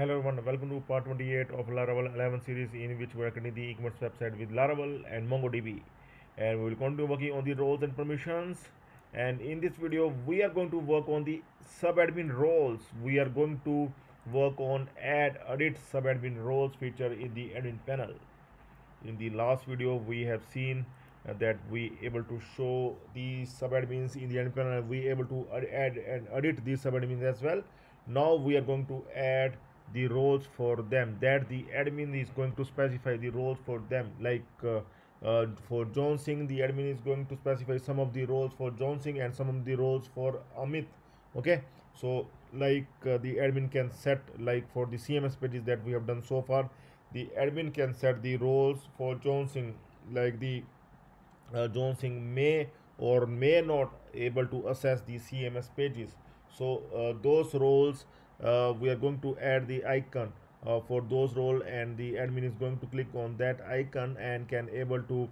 Hello everyone, welcome to part 28 of Laravel 11 series in which we are creating the e-commerce website with Laravel and MongoDB, and we will continue working on the roles and permissions. And in this video we are going to work on the subadmin roles. We are going to work on edit subadmin roles feature in the admin panel. In the last video we have seen that we able to show the subadmins in the admin panel, and we able to add and edit these subadmins as well. Now we are going to add the roles for them, that the admin is going to specify the roles for them, like for John Singh the admin is going to specify some of the roles for John Singh and some of the roles for Amit. Okay, so like the admin can set, like for the CMS pages that we have done so far, the admin can set the roles for John Singh, like the John Singh may or may not able to access the CMS pages. So those roles we are going to add the icon for those role, and the admin is going to click on that icon and can able to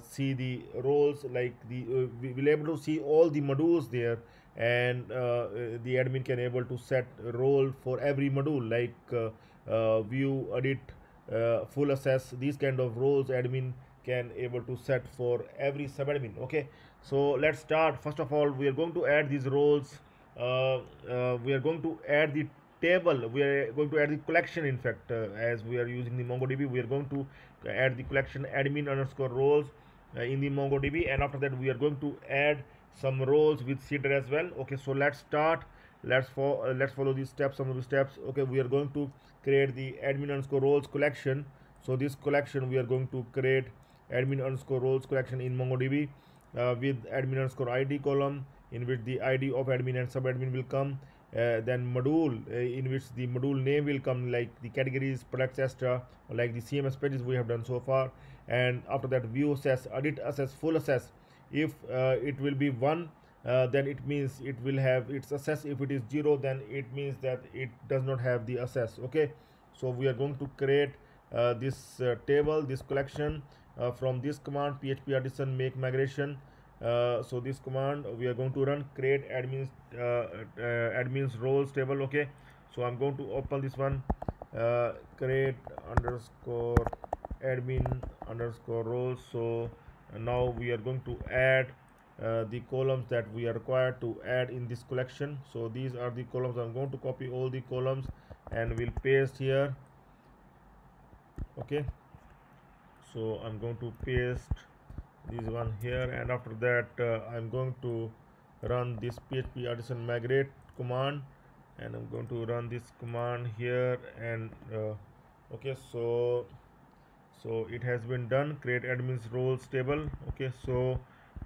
see the roles, like we will able to see all the modules there, and the admin can able to set role for every module, like view, edit, full access, these kind of roles admin can able to set for every subadmin. Okay, so let's start. First of all, we are going to add these roles. We are going to add the table, we are going to add the collection. In fact, as we are using the MongoDB, we are going to add the collection admin underscore roles in the MongoDB, and after that we are going to add some roles with seeder as well. Okay, so let's start. Let's follow these steps, some of the steps. Okay, we are going to create the admin underscore roles collection. So this collection we are going to create admin underscore roles collection in MongoDB with admin underscore ID column, in which the ID of admin and subadmin will come, then module in which the module name will come, like the categories, products, etc., like the CMS pages we have done so far. And after that, view access, edit access, full access. If it will be 1, then it means it will have its access. If it is 0, then it means that it does not have the access. Okay, so we are going to create this table, this collection from this command php artisan make migration. So this command we are going to run create admins roles table. Okay, so I'm going to open this one, create underscore admin underscore roles. So now we are going to add the columns that we are required to add in this collection. So these are the columns. I'm going to copy all the columns and we'll paste here. Okay, so I'm going to paste this one here, and after that I'm going to run this php artisan migrate command, and I'm going to run this command here. And okay, so it has been done, create admins roles table. Okay, so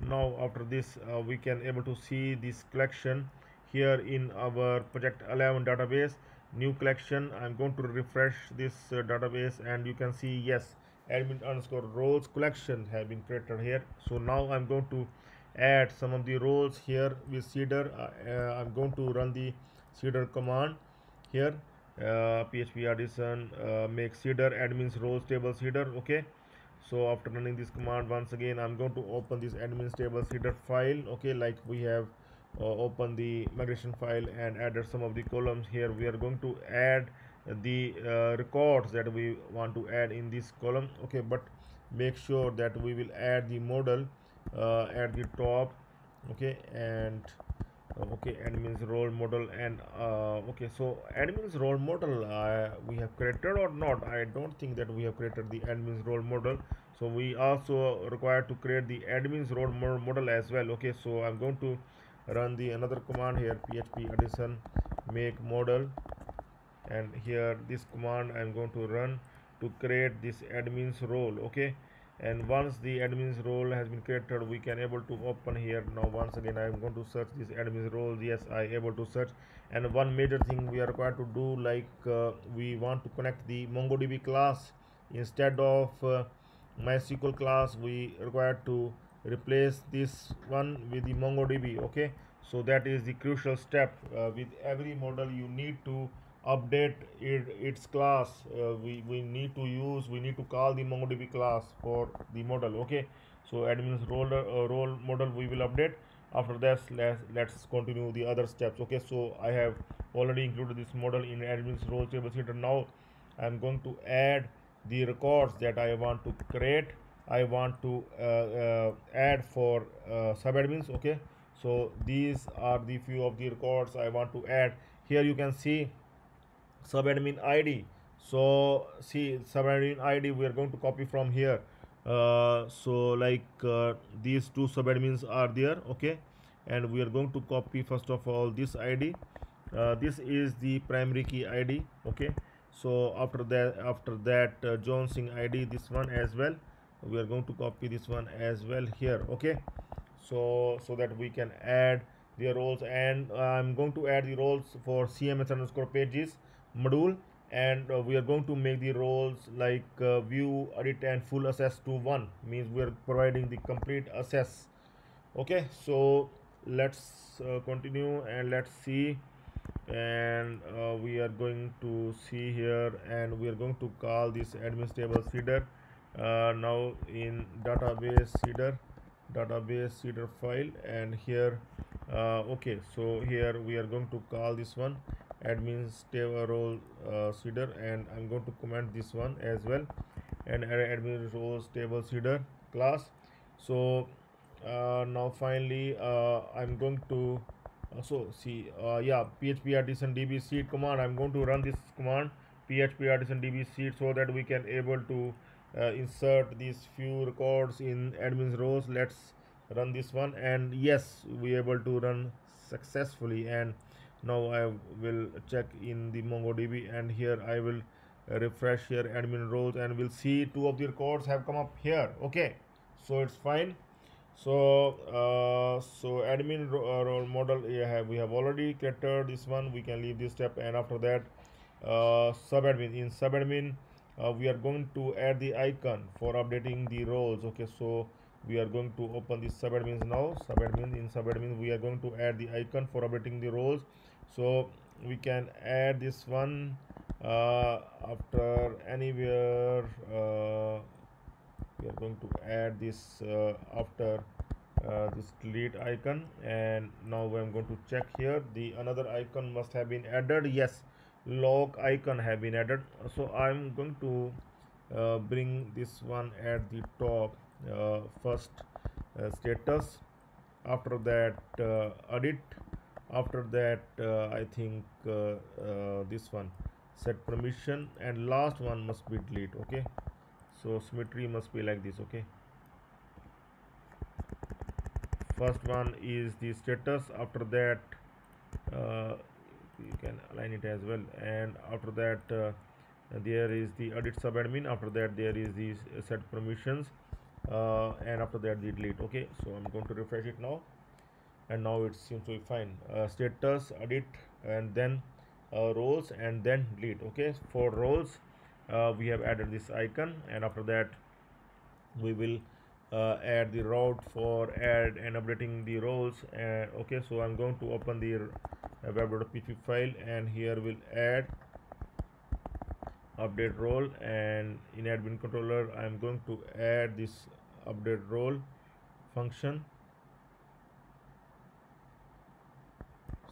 now after this we can able to see this collection here in our project 11 database, new collection. I'm going to refresh this database, and you can see, yes, admin underscore roles collection have been created here. So now I'm going to add some of the roles here with seeder. I'm going to run the seeder command here, php artisan make seeder admins roles table seeder. Okay, so after running this command, once again I'm going to open this admins table seeder file. Okay, like we have open the migration file and added some of the columns here. We are going to add the records that we want to add in this column. Okay, but make sure that we will add the model at the top. Okay, and okay, admins role model. And okay, so admins role model we have created or not? I don't think that we have created the admins role model, so we also required to create the admins role model as well. Okay, so I'm going to run the another command here, php artisan make model, and here this command I'm going to run to create this admins role. Okay, and once the admins role has been created, we can able to open here. Now once again I'm going to search this admins role. Yes, I able to search. And one major thing we are required to do, like we want to connect the MongoDB class instead of MySQL class. We required to replace this one with the MongoDB. Okay, so that is the crucial step. With every model you need to update its class. We need to call the MongoDB class for the model. Okay, so admins role model we will update. After that, let's continue the other steps. Okay, so I have already included this model in AdminsRolesTableSeeder. Now I'm going to add the records that I want to create. I want to add for subadmins. Okay, so these are the few of the records I want to add. Here you can see subadmin id. So see, subadmin id we are going to copy from here. So like these two subadmins are there. Okay, and we are going to copy first of all this id. This is the primary key id. Okay, so after that John Singh id, this one as well, we are going to copy this one as well here. Okay, so that we can add the roles, and I'm going to add the roles for cms underscore pages module, and we are going to make the roles like view, edit and full access to one, means we are providing the complete access. Okay, so let's continue and let's see. And we are going to see here, and we are going to call this AdminsTableSeeder now in database seeder file. And here okay, so here we are going to call this one AdminsRolesTableSeeder, and I'm going to comment this one as well, and add AdminsRolesTableSeeder class. So now finally I'm going to so see yeah, php artisan db seed command. I'm going to run this command php artisan db seed, so that we can able to insert these few records in admins rows. Let's run this one, and yes, we able to run successfully. And now I will check in the MongoDB, and here I will refresh here admin roles, and we'll see two of the records have come up here. Okay, so it's fine. So admin role model, we have already created this one. We can leave this step, and after that subadmin. In subadmin we are going to add the icon for updating the roles. Okay, so we are going to open this subadmins now. In subadmin we are going to add the icon for updating the roles. So we can add this one after anywhere. We are going to add this after this delete icon, and now I'm going to check here. The another icon must have been added. Yes, log icon have been added. So I'm going to bring this one at the top. First status, after that edit, after that I think this one set permission, and last one must be delete. Okay, so symmetry must be like this. Okay, first one is the status, after that you can align it as well, and after that there is the edit subadmin, after that there is the set permissions, and after that the delete. Okay, so I'm going to refresh it now, and now it seems to be fine. Status, edit, and then roles, and then delete. Okay, for roles we have added this icon, and after that we will add the route for add and updating the roles. Okay, so I'm going to open the web.php file, and here we'll add update role, and in admin controller I'm going to add this update role function.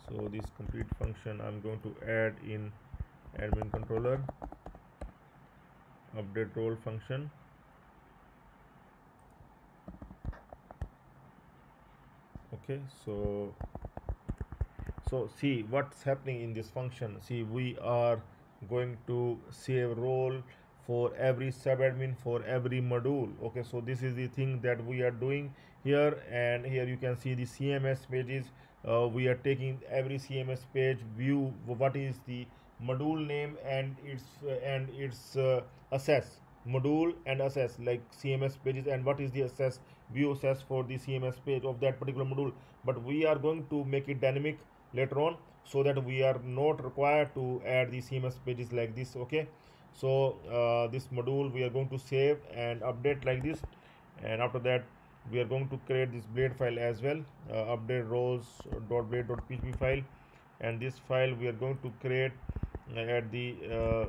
So this complete function I'm going to add in admin controller, update role function. Okay, so see what's happening in this function. See, we are going to save role for every subadmin, for every module. Okay, so this is the thing that we are doing here, and here you can see the cms pages. We are taking every cms page view, what is the module name and its access, module and access, like cms pages, and what is the access, view access for the cms page of that particular module. But we are going to make it dynamic later on, so that we are not required to add the cms pages like this. Okay, so this module we are going to save and update like this, and after that we are going to create this blade file as well, update roles.blade.php file, and this file we are going to create at the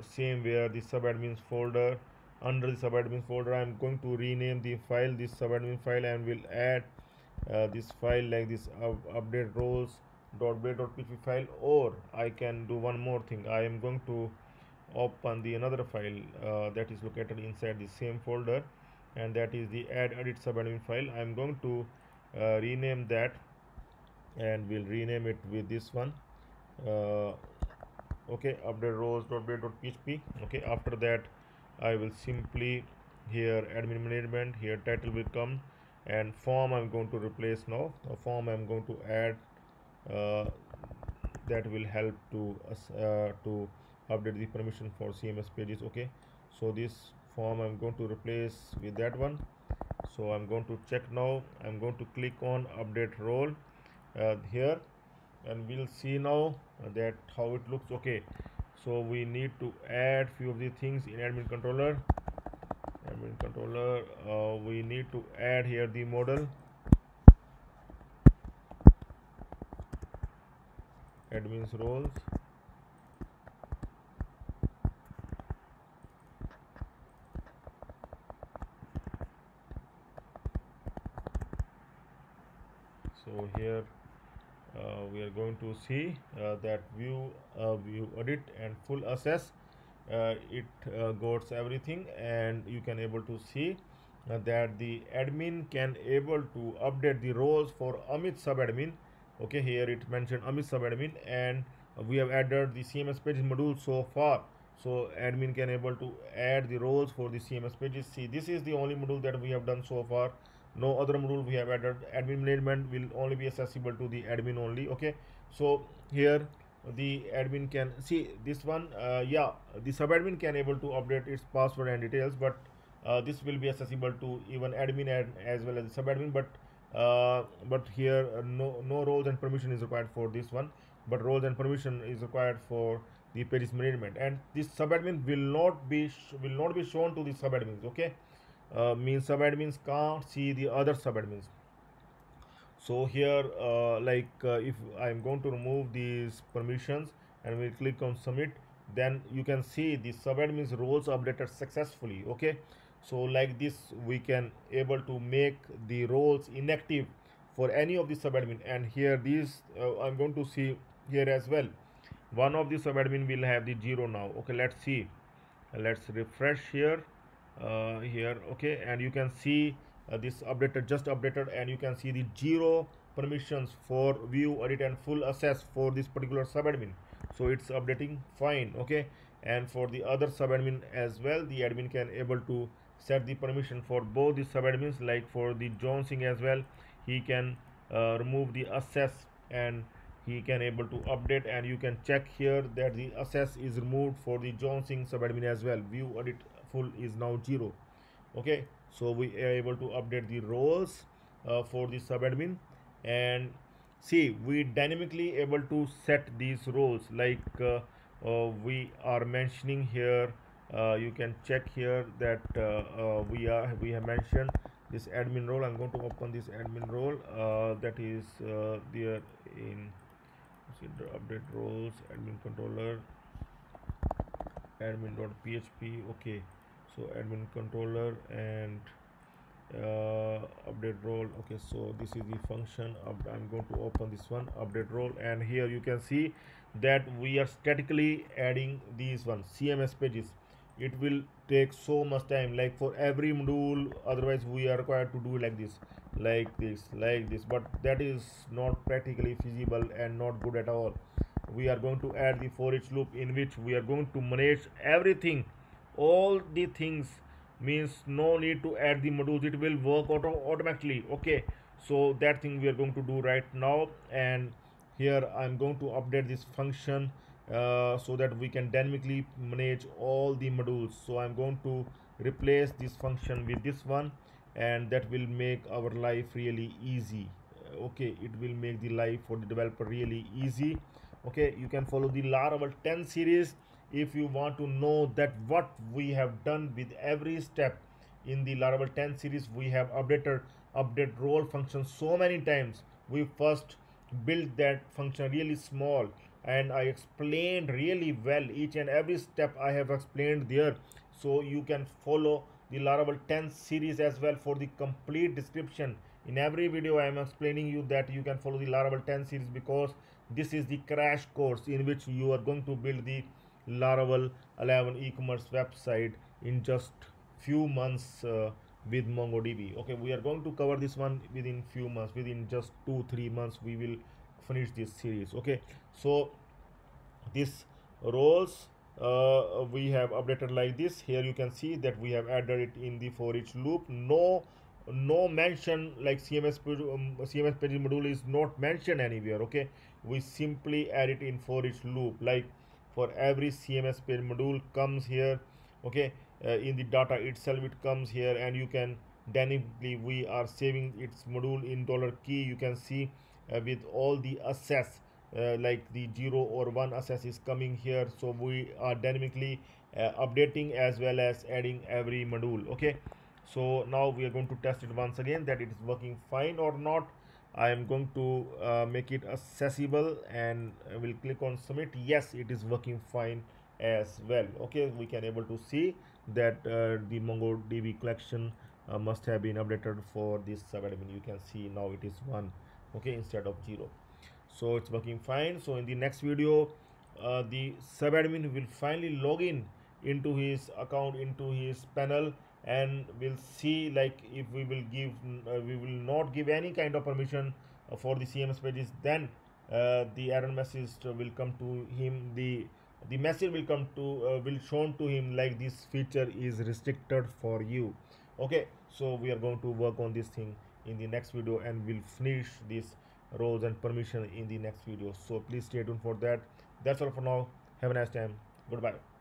same where the subadmins folder. Under the subadmins folder I'm going to rename the file this subadmin file, and will add this file like this update roles.update.php file, or I can do one more thing. I am going to open the another file that is located inside the same folder, and that is the add edit subadmin file. I am going to rename that, and we'll rename it with this one. Okay, update roles.update.php. Okay, after that I will simply here admin management, here title will come, and form I'm going to replace now. A form I'm going to add that will help to update the permission for CMS pages. Okay, so this form I'm going to replace with that one. So I'm going to check now. I'm going to click on update role here, and we'll see now that how it looks. Okay, so we need to add few of the things in admin controller. We need to add here the model admins roles. So here we are going to see that view edit and full access. It got everything, and you can able to see that the admin can able to update the roles for Amit subadmin. Okay, here it mentioned Amit subadmin, and we have added the CMS pages module so far. So admin can able to add the roles for the CMS pages. See, this is the only module that we have done so far. No other module we have added. Admin management will only be accessible to the admin only. Okay, so here the admin can see this one. Yeah, the subadmin can able to update its password and details, but this will be accessible to even admin as well as the subadmin. But here no roles and permission is required for this one, but roles and permission is required for the pages management, and this subadmin will not be shown to the subadmins. Okay, means subadmins can't see the other subadmins. So here if I am going to remove these permissions and we click on submit, then you can see the subadmins roles updated successfully. Okay, so like this we can able to make the roles inactive for any of the subadmin, and here these I'm going to see here as well. One of the subadmin will have the 0 now. Okay, let's see. Let's refresh here. Okay, and you can see this updated, just updated, and you can see the 0 permissions for view, edit and full access for this particular subadmin. So it's updating fine. Okay, and for the other subadmin as well, the admin can able to set the permission for both the subadmins. Like for the John Singh as well, he can remove the access, and he can able to update, and you can check here that the access is removed for the John Singh subadmin as well. View, edit, full is now 0. Okay, so we are able to update the roles for the subadmin, and see we dynamically able to set these roles like we are mentioning here. You can check here that we have mentioned this admin role. I'm going to open this admin role that is there in update roles admin controller admin.php. Okay, so admin controller and update role. Okay, so this is the function of, I'm going to open this one, update role, and here you can see that we are statically adding these ones CMS pages. It will take so much time, like for every module, otherwise we are required to do like this, but that is not practically feasible and not good at all. We are going to add the for each loop in which we are going to manage everything, all the things, means no need to add the modules, it will work automatically. Okay, so that thing we are going to do right now, and here I'm going to update this function so that we can dynamically manage all the modules. So I'm going to replace this function with this one, and that will make our life really easy. Okay, it will make the life for the developer really easy. Okay, you can follow the Laravel 10 series if you want to know that what we have done with every step in the Laravel 10 series. We have update role function so many times. We first built that function really small, and I explained really well each and every step I have explained there. So you can follow the Laravel 10 series as well for the complete description In every video I am explaining you that you can follow the Laravel 10 series, because this is the crash course in which you are going to build the Laravel 11 e-commerce website in just few months with MongoDB. Okay, we are going to cover this one within few months, within just 2-3 months we will finish this series. Okay, so this roles we have updated like this. Here you can see that we have added it in the for each loop. No mention like CMS page module is not mentioned anywhere. Okay, we simply add it in for each loop, like for every CMS page module comes here. Okay, in the data itself it comes here, and you can dynamically we are saving its module in $key. You can see with all the access like the 0 or 1 access is coming here, so we are dynamically updating as well as adding every module. Okay, so now we are going to test it once again that it is working fine or not. I am going to make it accessible, and I will click on submit. Yes, it is working fine as well. Okay, we can able to see that the MongoDB collection must have been updated for this subadmin. You can see now it is 1, okay, instead of 0. So it's working fine. So in the next video the subadmin will finally log in into his account, into his panel, and we'll see like if we will give we will not give any kind of permission for the CMS pages, then the error message will come to him. The message will come to will shown to him like this feature is restricted for you. Okay, so we are going to work on this thing in the next video, and we'll finish this roles and permission in the next video. So please stay tuned for that. That's all for now. Have a nice time. Goodbye.